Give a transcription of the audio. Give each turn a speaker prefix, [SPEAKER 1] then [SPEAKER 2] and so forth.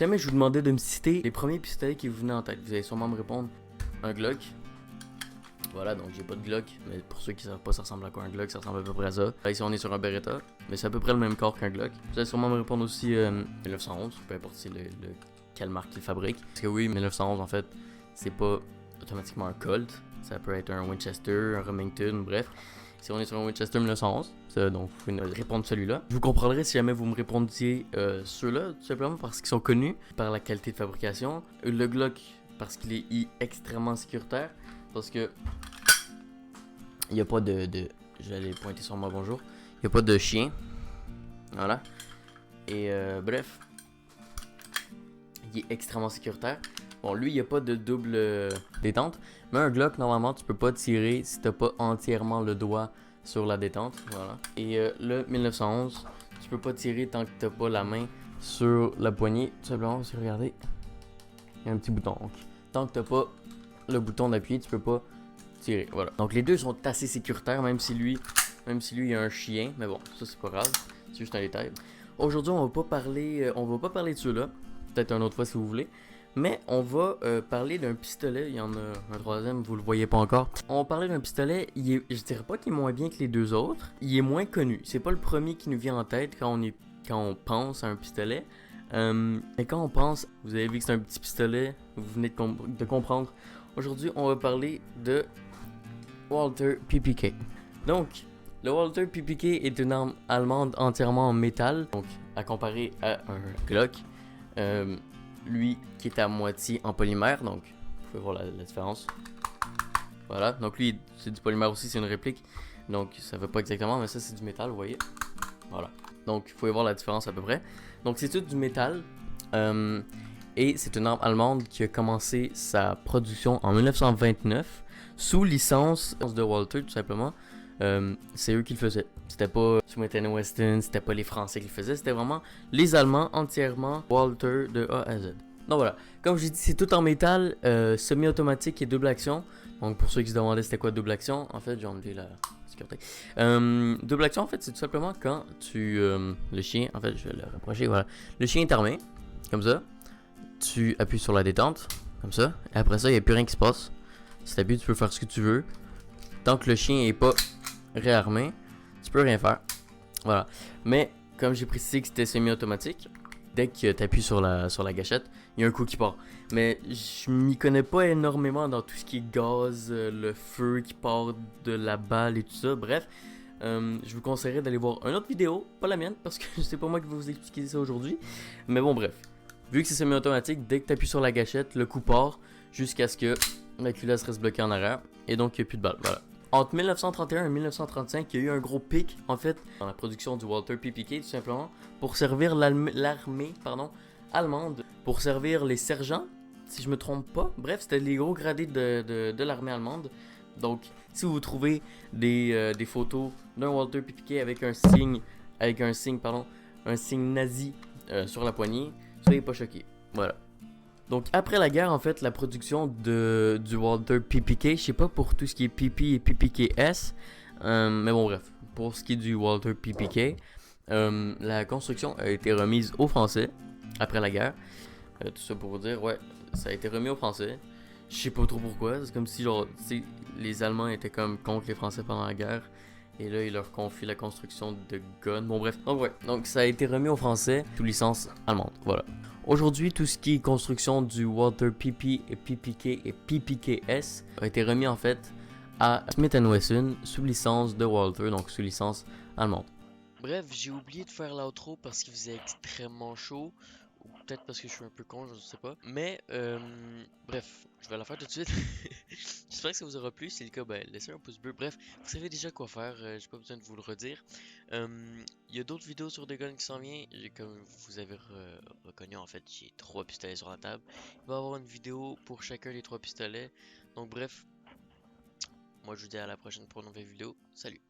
[SPEAKER 1] Si jamais je vous demandais de me citer les premiers pistolets qui vous venaient en tête, vous allez sûrement me répondre un Glock. Voilà, donc j'ai pas de Glock, mais pour ceux qui savent pas, ça ressemble à quoi un Glock, ça ressemble à peu près à ça. Là, ici, on est sur un Beretta, mais c'est à peu près le même corps qu'un Glock. Vous allez sûrement me répondre aussi 1911, peu importe si quelle marque il fabrique. Parce que oui, 1911, en fait, c'est pas automatiquement un Colt. Ça peut être un Winchester, un Remington, bref. Si on est sur un Winchester 1911, donc vous pouvez répondre celui-là. Je vous comprendrai si jamais vous me répondiez ceux-là, tout simplement parce qu'ils sont connus par la qualité de fabrication. Le Glock, parce qu'il est extrêmement sécuritaire, parce que il n'y a pas de j'allais pointer sur moi bonjour. Il n'y a pas de chien. Voilà. Et bref. Il est extrêmement sécuritaire. Bon, lui, il n'y a pas de double détente. Mais un Glock, normalement, tu peux pas tirer si tu n'as pas entièrement le doigt sur la détente. Voilà. Et le 1911, tu peux pas tirer tant que tu n'as pas la main sur la poignée. Tout simplement, si vous regardez, il y a un petit bouton. Donc, tant que tu n'as pas le bouton d'appui, tu peux pas tirer. Voilà. Donc, les deux sont assez sécuritaires, même si lui il a un chien. Mais bon, ça, c'est pas grave. C'est juste un détail. Aujourd'hui, on va pas parler de ceux-là. Peut-être une autre fois si vous voulez. Mais on va parler d'un pistolet. Il y en a un troisième, vous le voyez pas encore. On va parler d'un pistolet. Je dirais pas qu'il est moins bien que les deux autres. Il est moins connu. C'est pas le premier qui nous vient en tête quand on pense à un pistolet. Mais quand on pense, vous avez vu que c'est un petit pistolet. Vous venez de comprendre. Aujourd'hui, on va parler de Walther PPK. Donc, le Walther PPK est une arme allemande entièrement en métal. Donc, à comparer à un Glock. Lui qui est à moitié en polymère, donc vous pouvez voir la différence. Voilà, donc lui c'est du polymère aussi, c'est une réplique, donc ça veut pas exactement, mais ça c'est du métal, vous voyez. Voilà, donc vous pouvez voir la différence à peu près. Donc c'est tout du métal, et c'est une arme allemande qui a commencé sa production en 1929 sous licence de Walther tout simplement. C'est eux qui le faisaient. C'était pas Smith & Wesson, c'était pas les Français qui le faisaient, c'était vraiment les Allemands entièrement, Walther de A à Z. Donc voilà, comme je l'ai dit, c'est tout en métal, semi-automatique et double action. Donc pour ceux qui se demandaient c'était quoi double action, en fait j'ai enlevé la sécurité. Double action en fait c'est tout simplement quand le chien, en fait je vais le rapprocher, voilà. Le chien est armé, comme ça. Tu appuies sur la détente, comme ça. Et après ça il n'y a plus rien qui se passe. Si tu appuies tu peux faire ce que tu veux. Tant que le chien est pas réarmé, tu peux rien faire. Voilà. Mais comme j'ai précisé que c'était semi-automatique, dès que tu appuies sur la gâchette, il y a un coup qui part. Mais je m'y connais pas énormément dans tout ce qui est gaz, le feu qui part de la balle et tout ça. Bref, je vous conseillerais d'aller voir une autre vidéo, pas la mienne, parce que c'est pas moi qui vais vous expliquer ça aujourd'hui. Mais bon, bref. Vu que c'est semi-automatique, dès que tu appuies sur la gâchette, le coup part jusqu'à ce que la culasse reste bloquée en arrière. Et donc, il n'y a plus de balle. Voilà. Entre 1931 et 1935, il y a eu un gros pic, en fait, dans la production du Walther PPK, tout simplement, pour servir l'armée allemande, pour servir les sergents, si je me trompe pas. Bref, c'était les gros gradés de l'armée allemande. Donc, si vous trouvez des photos d'un Walther PPK avec un signe nazi sur la poignée, soyez pas choqués. Voilà. Donc après la guerre, en fait, la production du Walther PPK, je sais pas pour tout ce qui est PP et PPKS, mais bon bref, pour ce qui est du Walther PPK, la construction a été remise aux Français après la guerre. Tout ça pour vous dire, ouais, ça a été remis aux Français. Je sais pas trop pourquoi, c'est comme si genre, les Allemands étaient comme contre les Français pendant la guerre. Et là, ils leur confient la construction de guns. Bon bref, donc ça a été remis aux Français sous licence allemande, voilà. Aujourd'hui, tout ce qui est construction du Walther PP et PPK et PPKS a été remis en fait à Smith & Wesson sous licence de Walther, donc sous licence allemande.
[SPEAKER 2] Bref, j'ai oublié de faire l'outro parce qu'il faisait extrêmement chaud. Ou peut-être parce que je suis un peu con, je sais pas. Mais, bref, je vais la faire tout de suite. J'espère que ça vous aura plu. Si c'est le cas, ben, laissez un pouce bleu. Bref, vous savez déjà quoi faire. J'ai pas besoin de vous le redire. Il y a d'autres vidéos sur des guns qui s'en viennent. Comme vous avez reconnu, en fait, j'ai 3 pistolets sur la table. Il va y avoir une vidéo pour chacun des 3 pistolets. Donc, bref, moi je vous dis à la prochaine pour une nouvelle vidéo. Salut!